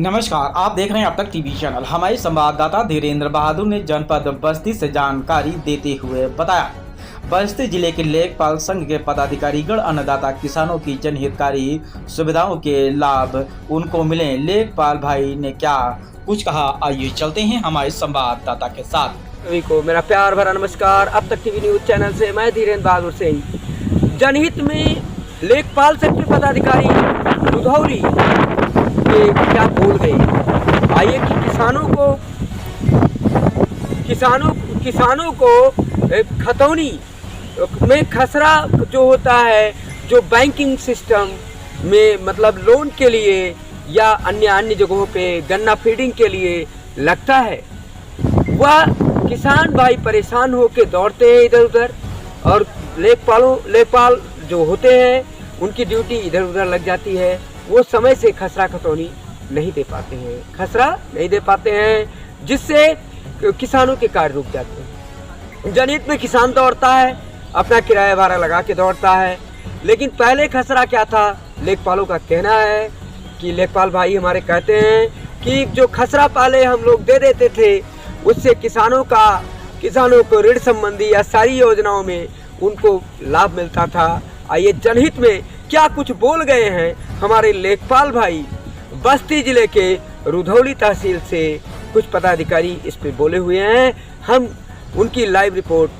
नमस्कार, आप देख रहे हैं अब तक टीवी चैनल। हमारे संवाददाता धीरेन्द्र बहादुर ने जनपद बस्ती से जानकारी देते हुए बताया, बस्ती जिले के लेखपाल संघ के पदाधिकारीगण अन्नदाता किसानों की जनहितकारी सुविधाओं के लाभ उनको मिले। लेखपाल भाई ने क्या कुछ कहा, आइए चलते हैं हमारे संवाददाता के साथ। सभी को मेरा प्यार भरा नमस्कार। अब तक टीवी न्यूज चैनल से मैं धीरेन्द्र बहादुर सिंह। जनहित में लेखपाल संघ के पदाधिकारी रुधौली क्या बोल गए, आइए कि किसानों को खतौनी में खसरा जो होता है, जो बैंकिंग सिस्टम में मतलब लोन के लिए या अन्य जगहों पे गन्ना फीडिंग के लिए लगता है, वह किसान भाई परेशान होकर दौड़ते हैं इधर उधर, और लेखपाल जो होते हैं उनकी ड्यूटी इधर उधर लग जाती है। वो समय से खसरा खतौनी नहीं दे पाते हैं, जिससे किसानों के कार्य रुक जाते हैं। जनहित में किसान दौड़ता है, अपना किराया भाड़ा लगा के दौड़ता है, लेकिन पहले खसरा क्या था, लेखपालों का कहना है कि लेखपाल भाई हमारे कहते हैं कि जो खसरा पहले हम लोग दे देते थे, उससे किसानों को ऋण संबंधी या सारी योजनाओं में उनको लाभ मिलता था। आइए जनहित में क्या कुछ बोल गए हैं हमारे लेखपाल भाई। बस्ती जिले के रुधौली तहसील से कुछ पदाधिकारी इस पे बोले हुए हैं। हम उनकी लाइव रिपोर्ट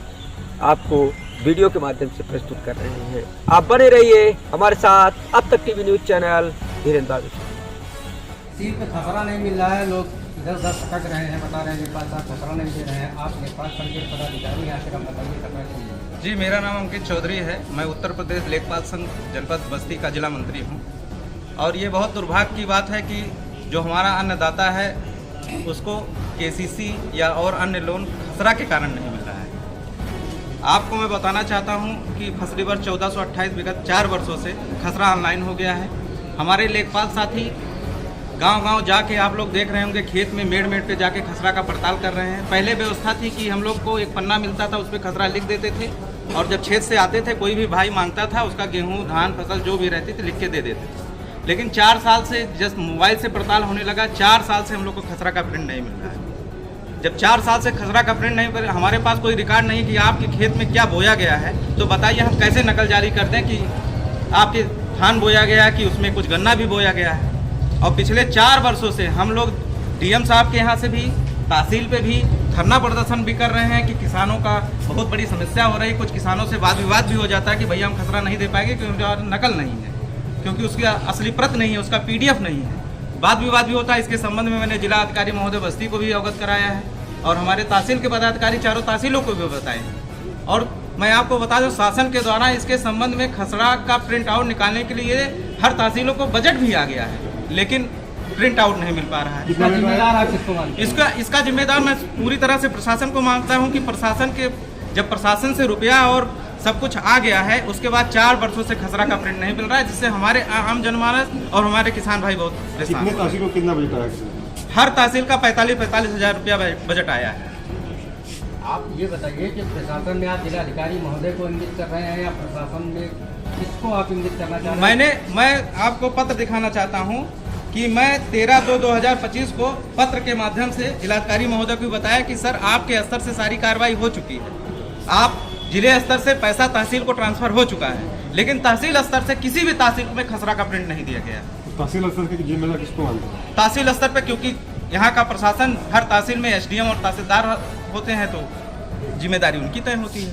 आपको वीडियो के माध्यम से प्रस्तुत कर रहे हैं। आप बने रहिए हमारे साथ अब तक टीवी न्यूज चैनल धीरेन्द्र बहादुर। सीट पे खसरा नहीं मिल रहा है, लोग इधर उधर भटक रहे हैं, बता रहे हैं लेखपाल साहब खसरा नहीं दे रहे हैं। आप लेखपाल संघ के पदाधिकारी हैं, आखिर हम बताइए करना चाहिए। जी, मेरा नाम अंकित चौधरी है। मैं उत्तर प्रदेश लेखपाल संघ जनपद बस्ती का जिला मंत्री हूं। और ये बहुत दुर्भाग्य की बात है कि जो हमारा अन्नदाता है उसको केसीसी या और अन्य लोन खसरा के कारण नहीं मिल रहा है। आपको मैं बताना चाहता हूं कि फसली वर्ष 1428 विगत 4 वर्षों से खसरा ऑनलाइन हो गया है। हमारे लेखपाल साथी गांव-गांव जाके, आप लोग देख रहे होंगे, खेत में मेड़ पे जाके खसरा का पड़ताल कर रहे हैं। पहले व्यवस्था थी कि हम लोग को एक पन्ना मिलता था, उस पर खसरा लिख देते थे, और जब खेत से आते थे कोई भी भाई मांगता था, उसका गेहूं धान फसल जो भी रहती थी लिख के दे देते थे। लेकिन 4 साल से जस्ट मोबाइल से पड़ताल होने लगा, 4 साल से हम लोग को खसरा का प्रिंट नहीं मिल रहा है। जब 4 साल से खसरा का प्रिंट नहीं, हमारे पास कोई रिकॉर्ड नहीं कि आपके खेत में क्या बोया गया है, तो बताइए हम कैसे नकल जारी कर दें कि आपके धान बोया गया है कि उसमें कुछ गन्ना भी बोया गया है। और पिछले 4 वर्षों से हम लोग डीएम साहब के यहाँ से भी, तहसील पे भी धरना प्रदर्शन भी कर रहे हैं कि किसानों का बहुत बड़ी समस्या हो रही है। कुछ किसानों से वाद विवाद भी हो जाता है कि भैया हम खसरा नहीं दे पाएंगे क्योंकि नकल नहीं है, क्योंकि उसकी असली प्रत नहीं है, उसका PDF नहीं है। वाद विवाद भी होता है। इसके संबंध में मैंने जिला अधिकारी महोदय बस्ती को भी अवगत कराया है, और हमारे तहसील के पदाधिकारी चारों तहसीलों को भी बताए हैं। और मैं आपको बता दूं, शासन के द्वारा इसके संबंध में खसरा का प्रिंट आउट निकालने के लिए हर तहसीलों को बजट भी आ गया है, लेकिन प्रिंट आउट नहीं मिल पा रहा है। इसका जिम्मेदार आप किसको मानते हैं? इसका जिम्मेदार मैं पूरी तरह से प्रशासन को मानता हूं कि जब प्रशासन से रुपया और सब कुछ आ गया है, उसके बाद 4 वर्षों से खसरा का प्रिंट नहीं मिल रहा है, जिससे हमारे आम जनमानस और हमारे किसान भाई बहुत परेशान हैं। तहसील को कितना बजट आया? हर तहसील का 45 हज़ार रुपया बजट आया है। आप ये बताइए कि प्रशासन में आप जिलाधिकारी महोदय को इंगित कर रहे हैं या प्रशासन में किसको आप इंगित करना चाह रहे हैं? मैं आपको पत्र दिखाना चाहता हूं कि मैं 13/2/2025 को पत्र के माध्यम से जिलाधिकारी महोदय को बताया कि सर, आपके स्तर से सारी कार्रवाई हो चुकी है, आप जिले स्तर से पैसा तहसील को ट्रांसफर हो चुका है, लेकिन तहसील स्तर से किसी भी तहसील में खसरा का प्रिंट नहीं दिया गया। तहसील स्तर की जिम्मेदार किसको मानते हैं? तहसील स्तर पे, क्योंकि यहाँ का प्रशासन, हर तहसील में SDM और तहसीलदार होते हैं, तो जिम्मेदारी उनकी तय होती है।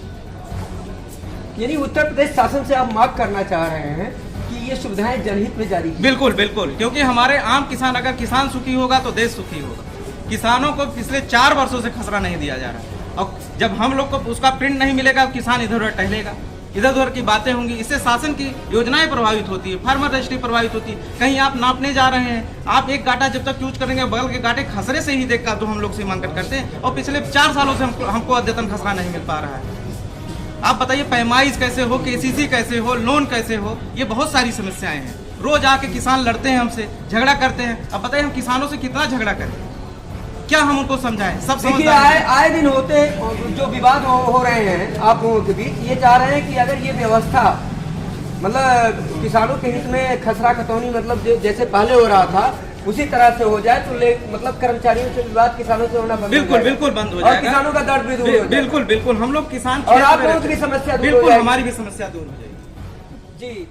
यानी उत्तर प्रदेश शासन से आप मांग करना चाह रहे हैं कि ये सुविधाएं जनहित में जारी की? बिल्कुल, क्योंकि हमारे आम किसान, अगर किसान सुखी होगा तो देश सुखी होगा। किसानों को पिछले 4 वर्षों से खसरा नहीं दिया जा रहा है, और जब हम लोग को उसका प्रिंट नहीं मिलेगा, किसान इधर उधर टहलेगा, इधर उधर की बातें होंगी, इससे शासन की योजनाएं प्रभावित होती है, फार्मर रजिस्ट्री प्रभावित होती है। कहीं आप नापने जा रहे हैं, आप एक गाटा जब तक यूज करेंगे, बगल के गाटे खसरे से ही देखकर तो हम लोग सीमांकन करते हैं, और पिछले 4 सालों से हमको अद्यतन खसरा नहीं मिल पा रहा है। आप बताइए, पैमाइश कैसे हो, केसीसी कैसे हो, लोन कैसे हो, ये बहुत सारी समस्याएं हैं। रोज आके किसान लड़ते हैं हमसे, झगड़ा करते हैं। अब बताइए हम किसानों से कितना झगड़ा करें, क्या हम उनको समझाएं? सब देखिए, आए दिन होते जो विवाद हो रहे हैं आप लोगों के बीच, ये चाह रहे हैं कि अगर ये व्यवस्था मतलब किसानों के हित में खसरा खतौनी मतलब जैसे पहले हो रहा था, उसी तरह से हो जाए तो मतलब कर्मचारियों से विवाद किसानों से होना बंद हो बिल्कुल जाएगा। बिल्कुल बंद हो और जाएगा। किसानों का दर्द भी दूर हो जाएगा। बिल्कुल बिल्कुल हम लोग किसान और क्षेत्र आप में लोगों रहते की हैं। समस्या दूर हो बिल्कुल जाएगी। हमारी भी समस्या दूर हो जाएगी। जी